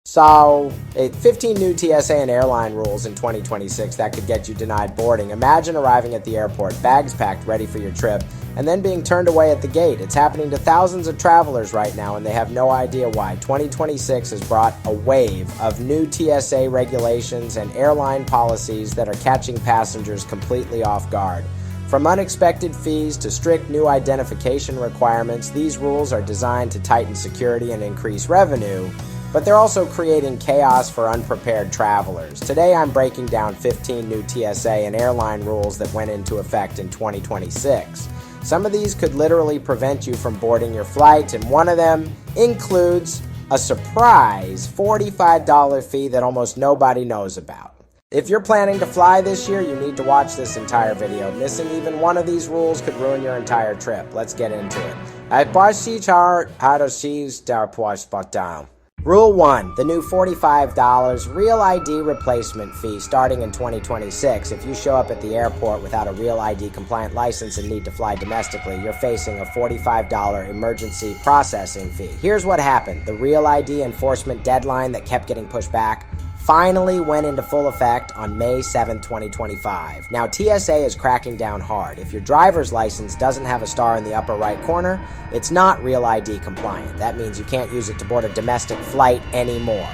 So, 15 new TSA and airline rules in 2026 that could get you denied boarding. Imagine arriving at the airport, bags packed, ready for your trip, and then being turned away at the gate. It's happening to thousands of travelers right now, and they have no idea why. 2026 has brought a wave of new TSA regulations and airline policies that are catching passengers completely off guard. From unexpected fees to strict new identification requirements, these rules are designed to tighten security and increase revenue, but they're also creating chaos for unprepared travelers. Today I'm breaking down 15 new TSA and airline rules that went into effect in 2026. Some of these could literally prevent you from boarding your flight, and one of them includes a surprise $45 fee that almost nobody knows about. If you're planning to fly this year, you need to watch this entire video. Missing even one of these rules could ruin your entire trip. Let's get into it. Rule 1. The new $45 Real ID replacement fee starting in 2026. If you show up at the airport without a Real ID compliant license and need to fly domestically, you're facing a $45 emergency processing fee. Here's what happened. The Real ID enforcement deadline that kept getting pushed back finally went into full effect on May 7, 2025. Now, TSA is cracking down hard. If your driver's license doesn't have a star in the upper right corner, it's not Real ID compliant. That means you can't use it to board a domestic flight anymore.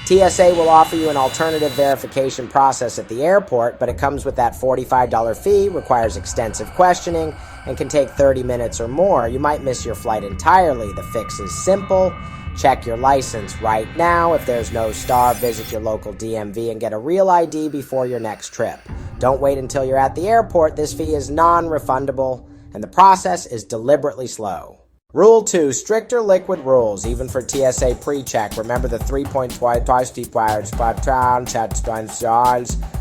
TSA will offer you an alternative verification process at the airport, but it comes with that $45 fee, requires extensive questioning, and can take 30 minutes or more. You might miss your flight entirely. The fix is simple. Check your license right now. If there's no star, visit your local DMV and get a Real ID before your next trip. Don't wait until you're at the airport. This fee is non-refundable, and the process is deliberately slow. Rule 2. Stricter liquid rules, even for TSA PreCheck. Remember the 3.2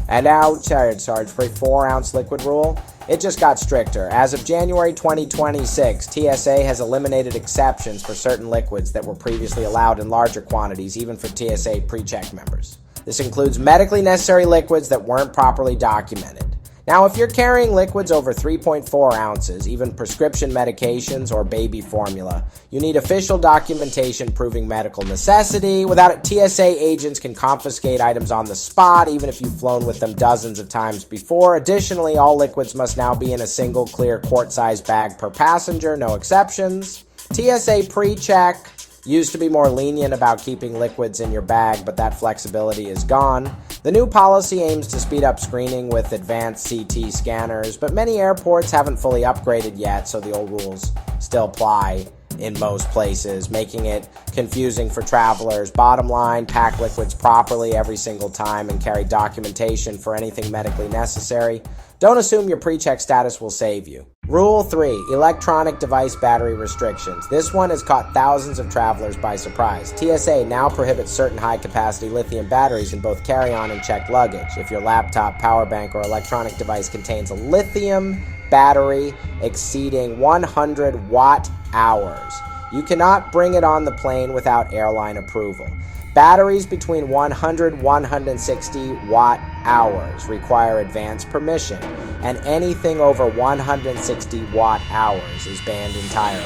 and outside charge for 4-ounce liquid rule? It just got stricter. As of January 2026, TSA has eliminated exceptions for certain liquids that were previously allowed in larger quantities, even for TSA PreCheck members. This includes medically necessary liquids that weren't properly documented. Now, if you're carrying liquids over 3.4 ounces, even prescription medications or baby formula, you need official documentation proving medical necessity. Without it, TSA agents can confiscate items on the spot, even if you've flown with them dozens of times before. Additionally, all liquids must now be in a single clear quart-sized bag per passenger, no exceptions. TSA PreCheck used to be more lenient about keeping liquids in your bag, but that flexibility is gone. The new policy aims to speed up screening with advanced CT scanners, but many airports haven't fully upgraded yet, so the old rules still apply in most places, making it confusing for travelers. Bottom line, pack liquids properly every single time and carry documentation for anything medically necessary. Don't assume your PreCheck status will save you. Rule 3. Electronic device battery restrictions. This one has caught thousands of travelers by surprise. TSA now prohibits certain high-capacity lithium batteries in both carry-on and checked luggage. If your laptop, power bank, or electronic device contains a lithium battery exceeding 100 watt-hours, you cannot bring it on the plane without airline approval. Batteries between 100 and 160 watt-hours require advance permission, and anything over 160 watt-hours is banned entirely.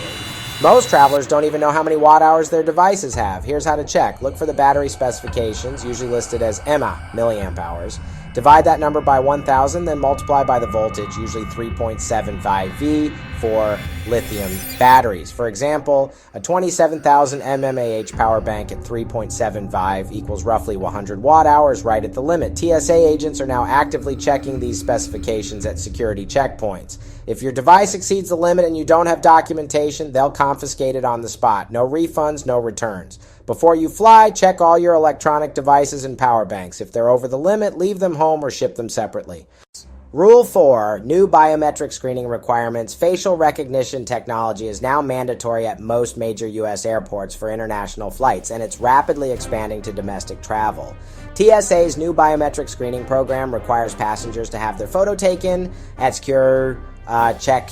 Most travelers don't even know how many watt-hours their devices have. Here's how to check. Look for the battery specifications, usually listed as milliamp hours. Divide that number by 1,000, then multiply by the voltage, usually 3.75 V for lithium batteries. For example, a 27,000 mAh power bank at 3.75 equals roughly 100 watt-hours, right at the limit. TSA agents are now actively checking these specifications at security checkpoints. If your device exceeds the limit and you don't have documentation, they'll confiscate it on the spot. No refunds, no returns. Before you fly, check all your electronic devices and power banks. If they're over the limit, leave them home or ship them separately. Rule 4. New biometric screening requirements. Facial recognition technology is now mandatory at most major U.S. airports for international flights, and it's rapidly expanding to domestic travel. TSA's new biometric screening program requires passengers to have their photo taken at secure check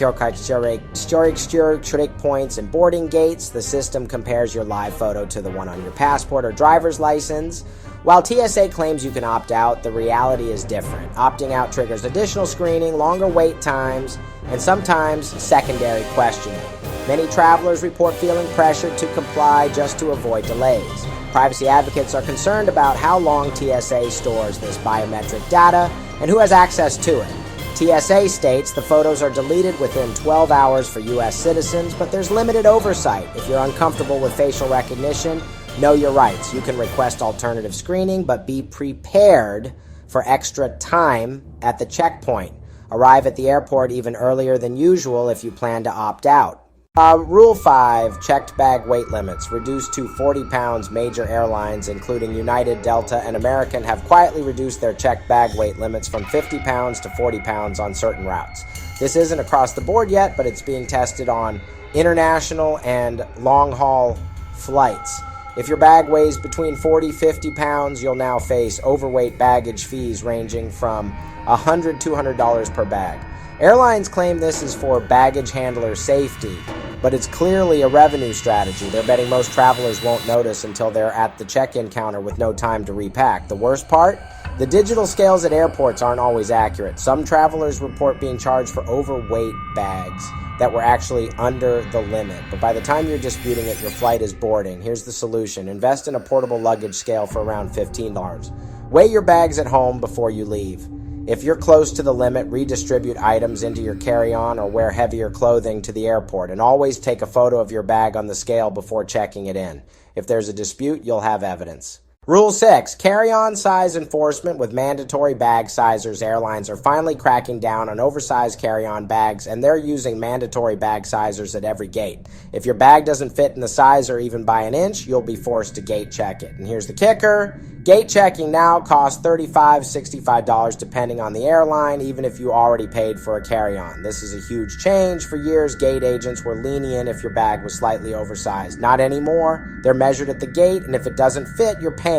points and boarding gates. The system compares your live photo to the one on your passport or driver's license. While TSA claims you can opt out, the reality is different. Opting out triggers additional screening, longer wait times, and sometimes secondary questioning. Many travelers report feeling pressured to comply just to avoid delays. Privacy advocates are concerned about how long TSA stores this biometric data and who has access to it. TSA states the photos are deleted within 12 hours for U.S. citizens, but there's limited oversight. If you're uncomfortable with facial recognition, know your rights. You can request alternative screening, but be prepared for extra time at the checkpoint. Arrive at the airport even earlier than usual if you plan to opt out. Rule 5, checked bag weight limits. Reduced to 40 pounds. Major airlines, including United, Delta, and American, have quietly reduced their checked bag weight limits from 50 pounds to 40 pounds on certain routes. This isn't across the board yet, but it's being tested on international and long-haul flights. If your bag weighs between 40-50 pounds, you'll now face overweight baggage fees ranging from $100-$200 per bag. Airlines claim this is for baggage handler safety, but it's clearly a revenue strategy. They're betting most travelers won't notice until they're at the check-in counter with no time to repack. The worst part? The digital scales at airports aren't always accurate. Some travelers report being charged for overweight bags that were actually under the limit. But by the time you're disputing it, your flight is boarding. Here's the solution. Invest in a portable luggage scale for around $15. Weigh your bags at home before you leave. If you're close to the limit, redistribute items into your carry-on or wear heavier clothing to the airport. And always take a photo of your bag on the scale before checking it in. If there's a dispute, you'll have evidence. Rule 6, carry-on size enforcement with mandatory bag sizers. Airlines are finally cracking down on oversized carry-on bags, and they're using mandatory bag sizers at every gate. If your bag doesn't fit in the sizer even by an inch, you'll be forced to gate check it. And here's the kicker. Gate checking now costs $35, $65 depending on the airline, even if you already paid for a carry-on. This is a huge change. For years, gate agents were lenient if your bag was slightly oversized. Not anymore. They're measured at the gate, and if it doesn't fit, you're paying.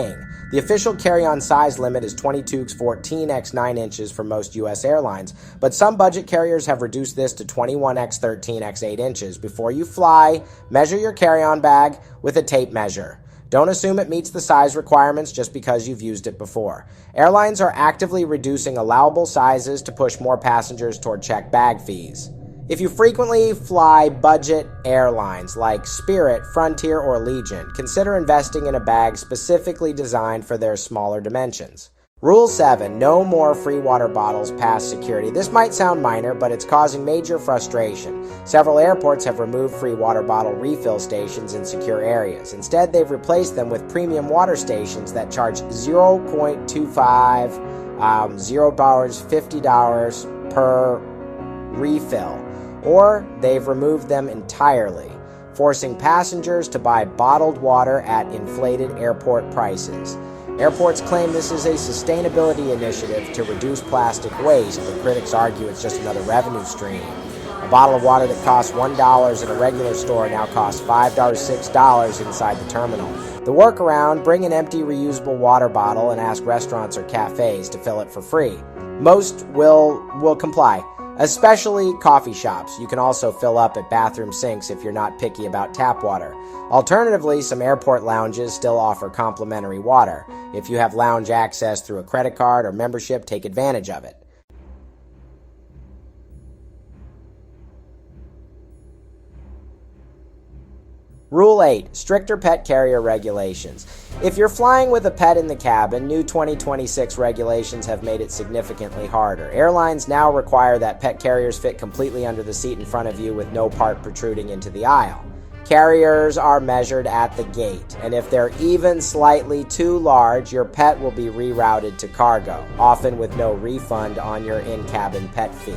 The official carry-on size limit is 22x14 x 9 inches for most U.S. airlines, but some budget carriers have reduced this to 21x13 x 8 inches. Before you fly, measure your carry-on bag with a tape measure. Don't assume it meets the size requirements just because you've used it before. Airlines are actively reducing allowable sizes to push more passengers toward checked bag fees. If you frequently fly budget airlines like Spirit, Frontier, or Allegiant, consider investing in a bag specifically designed for their smaller dimensions. Rule 7, no more free water bottles past security. This might sound minor, but it's causing major frustration. Several airports have removed free water bottle refill stations in secure areas. Instead, they've replaced them with premium water stations that charge $0.25, $50 per refill. Or they've removed them entirely, forcing passengers to buy bottled water at inflated airport prices. Airports claim this is a sustainability initiative to reduce plastic waste, but critics argue it's just another revenue stream. A bottle of water that costs $1 at a regular store now costs $5, $6 inside the terminal. The workaround, bring an empty reusable water bottle and ask restaurants or cafes to fill it for free. Most will comply, especially coffee shops. You can also fill up at bathroom sinks if you're not picky about tap water. Alternatively, some airport lounges still offer complimentary water. If you have lounge access through a credit card or membership, take advantage of it. Rule 8, stricter pet carrier regulations. If you're flying with a pet in the cabin, new 2026 regulations have made it significantly harder. Airlines now require that pet carriers fit completely under the seat in front of you with no part protruding into the aisle. Carriers are measured at the gate, and if they're even slightly too large, your pet will be rerouted to cargo, often with no refund on your in-cabin pet fee.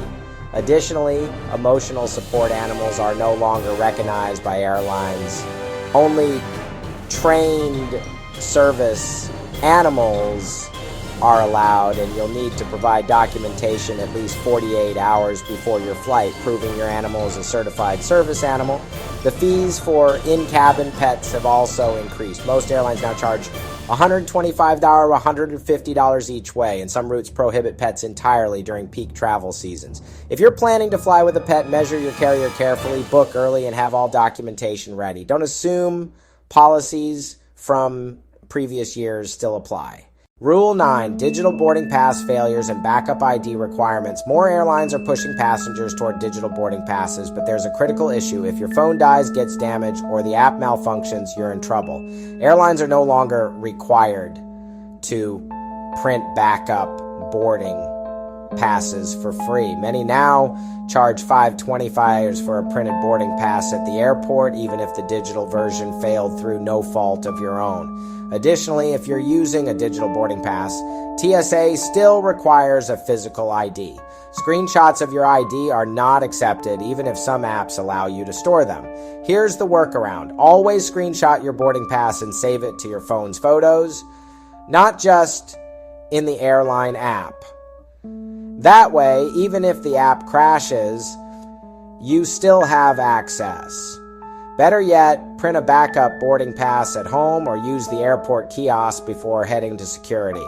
Additionally, emotional support animals are no longer recognized by airlines. Only trained service animals are allowed, and you'll need to provide documentation at least 48 hours before your flight, proving your animal is a certified service animal. The fees for in-cabin pets have also increased. Most airlines now charge $125, $150 each way, and some routes prohibit pets entirely during peak travel seasons. If you're planning to fly with a pet, measure your carrier carefully, book early, and have all documentation ready. Don't assume policies from previous years still apply. Rule 9, digital boarding pass failures and backup ID requirements. More airlines are pushing passengers toward digital boarding passes, but there's a critical issue. If your phone dies, gets damaged, or the app malfunctions, you're in trouble. Airlines are no longer required to print backup boarding passes for free. Many now charge $5.25 for a printed boarding pass at the airport, even if the digital version failed through no fault of your own. Additionally, if you're using a digital boarding pass, TSA still requires a physical ID. Screenshots of your ID are not accepted, even if some apps allow you to store them. Here's the workaround. Always screenshot your boarding pass and save it to your phone's photos, not just in the airline app. That way, even if the app crashes, you still have access. Better yet, print a backup boarding pass at home or use the airport kiosk before heading to security.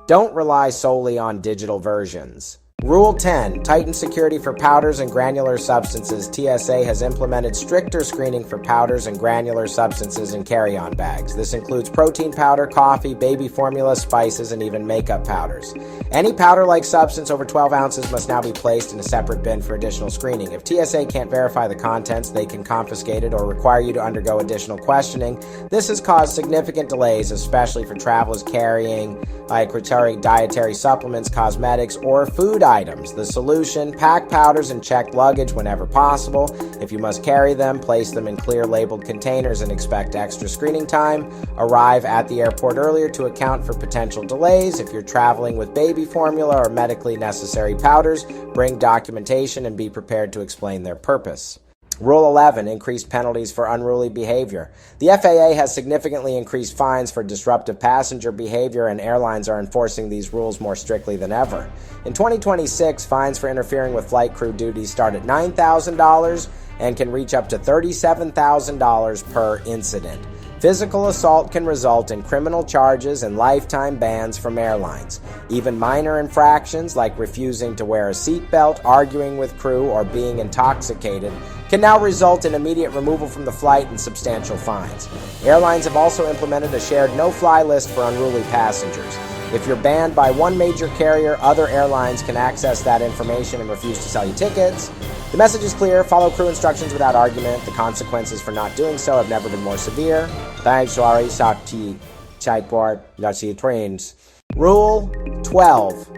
Don't rely solely on digital versions. Rule 10, tighten security for powders and granular substances. TSA has implemented stricter screening for powders and granular substances in carry-on bags. This includes protein powder, coffee, baby formula, spices, and even makeup powders. Any powder-like substance over 12 ounces must now be placed in a separate bin for additional screening. If TSA can't verify the contents, they can confiscate it or require you to undergo additional questioning. This has caused significant delays, especially for travelers carrying dietary supplements, cosmetics, or food items. The solution: pack powders and check luggage whenever possible. If you must carry them, place them in clear labeled containers and expect extra screening time. Arrive at the airport earlier to account for potential delays. If you're traveling with baby formula or medically necessary powders, bring documentation and be prepared to explain their purpose. Rule 11, increased penalties for unruly behavior. The FAA has significantly increased fines for disruptive passenger behavior, and airlines are enforcing these rules more strictly than ever. In 2026, fines for interfering with flight crew duties start at $9,000 and can reach up to $37,000 per incident. Physical assault can result in criminal charges and lifetime bans from airlines. Even minor infractions like refusing to wear a seatbelt, arguing with crew, or being intoxicated can now result in immediate removal from the flight and substantial fines. Airlines have also implemented a shared no-fly list for unruly passengers. If you're banned by one major carrier, other airlines can access that information and refuse to sell you tickets. The message is clear: follow crew instructions without argument. The consequences for not doing so have never been more severe. Thanks, sorry, Sakti, Chiteport, Lassi Trains. Rule 12.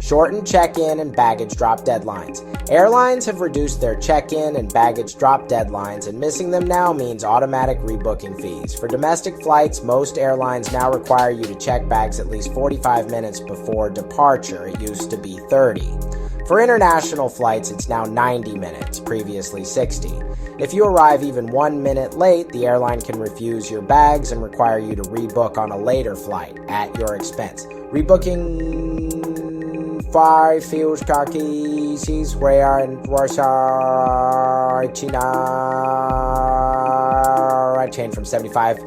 Shorten check-in and baggage drop deadlines. Airlines have reduced their check-in and baggage drop deadlines, and missing them now means automatic rebooking fees. For domestic flights, most airlines now require you to check bags at least 45 minutes before departure. It used to be 30. For international flights, it's now 90 minutes, previously 60. If you arrive even 1 minute late, the airline can refuse your bags and require you to rebook on a later flight at your expense. Rebooking 5 fields Turkey's where in Warsaw, China, change from $75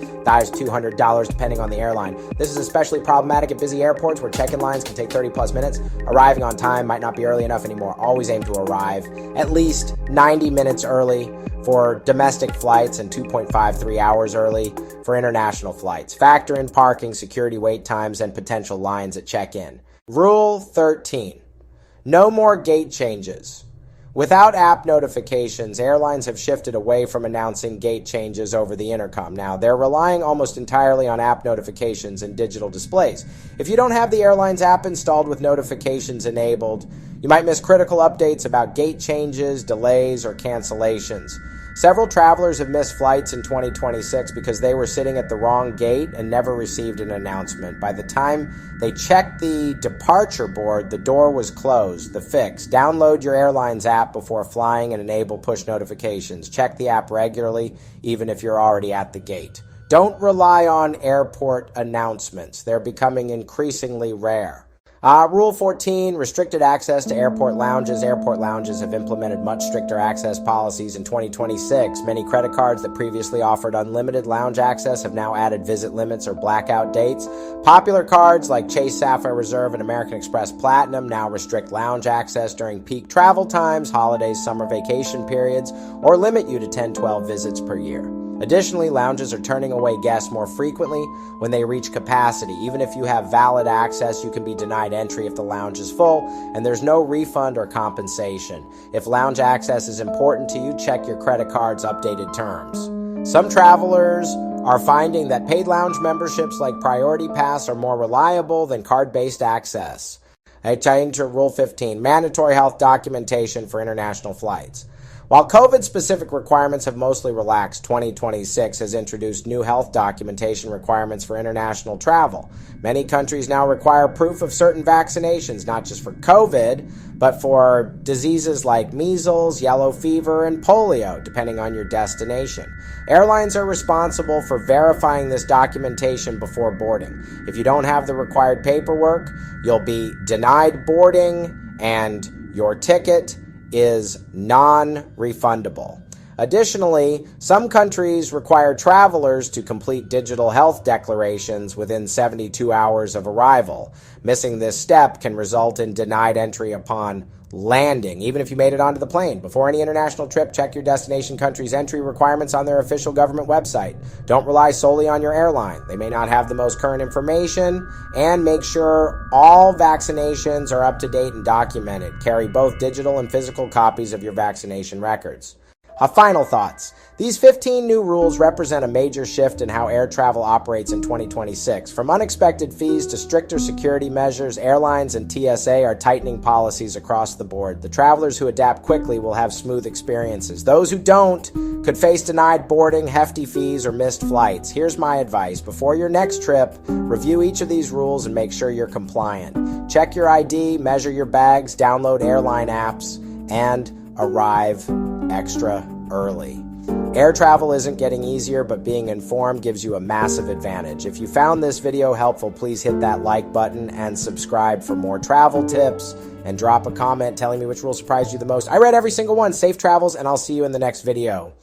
to $200 depending on the airline. This is especially problematic at busy airports where check-in lines can take 30 plus minutes. Arriving on time might not be early enough anymore. Always aim to arrive at least 90 minutes early for domestic flights and 2.53 hours early for international flights. Factor in parking, security wait times, and potential lines at check-in. Rule 13. No more gate changes. Without app notifications, airlines have shifted away from announcing gate changes over the intercom. Now, they're relying almost entirely on app notifications and digital displays. If you don't have the airline's app installed with notifications enabled, you might miss critical updates about gate changes, delays, or cancellations. Several travelers have missed flights in 2026 because they were sitting at the wrong gate and never received an announcement. By the time they checked the departure board, the door was closed. The fix: download your airline's app before flying and enable push notifications. Check the app regularly, even if you're already at the gate. Don't rely on airport announcements. They're becoming increasingly rare. Rule 14, restricted access to airport lounges. Airport lounges have implemented much stricter access policies in 2026. Many credit cards that previously offered unlimited lounge access have now added visit limits or blackout dates. Popular cards like Chase Sapphire Reserve and American Express Platinum now restrict lounge access during peak travel times, holidays, summer vacation periods, or limit you to 10-12 visits per year. Additionally, lounges are turning away guests more frequently when they reach capacity. Even if you have valid access, you can be denied entry if the lounge is full, and there's no refund or compensation. If lounge access is important to you, check your credit card's updated terms. Some travelers are finding that paid lounge memberships like Priority Pass are more reliable than card-based access. I change to Rule 15, mandatory health documentation for international flights. While COVID-specific requirements have mostly relaxed, 2026 has introduced new health documentation requirements for international travel. Many countries now require proof of certain vaccinations, not just for COVID, but for diseases like measles, yellow fever, and polio, depending on your destination. Airlines are responsible for verifying this documentation before boarding. If you don't have the required paperwork, you'll be denied boarding, and your ticket is non-refundable. Additionally, some countries require travelers to complete digital health declarations within 72 hours of arrival. Missing this step can result in denied entry upon landing, even if you made it onto the plane. Before any international trip, check your destination country's entry requirements on their official government website. Don't rely solely on your airline. They may not have the most current information, and make sure all vaccinations are up to date and documented. Carry both digital and physical copies of your vaccination records. Final thoughts. These 15 new rules represent a major shift in how air travel operates in 2026. From unexpected fees to stricter security measures, airlines and TSA are tightening policies across the board. The travelers who adapt quickly will have smooth experiences. Those who don't could face denied boarding, hefty fees, or missed flights. Here's my advice. Before your next trip, review each of these rules and make sure you're compliant. Check your ID, measure your bags, download airline apps, and arrive extra early. Air travel isn't getting easier, but being informed gives you a massive advantage. If you found this video helpful, please hit that like button and subscribe for more travel tips, and drop a comment telling me which rule surprised you the most. I read every single one. Safe travels, and I'll see you in the next video.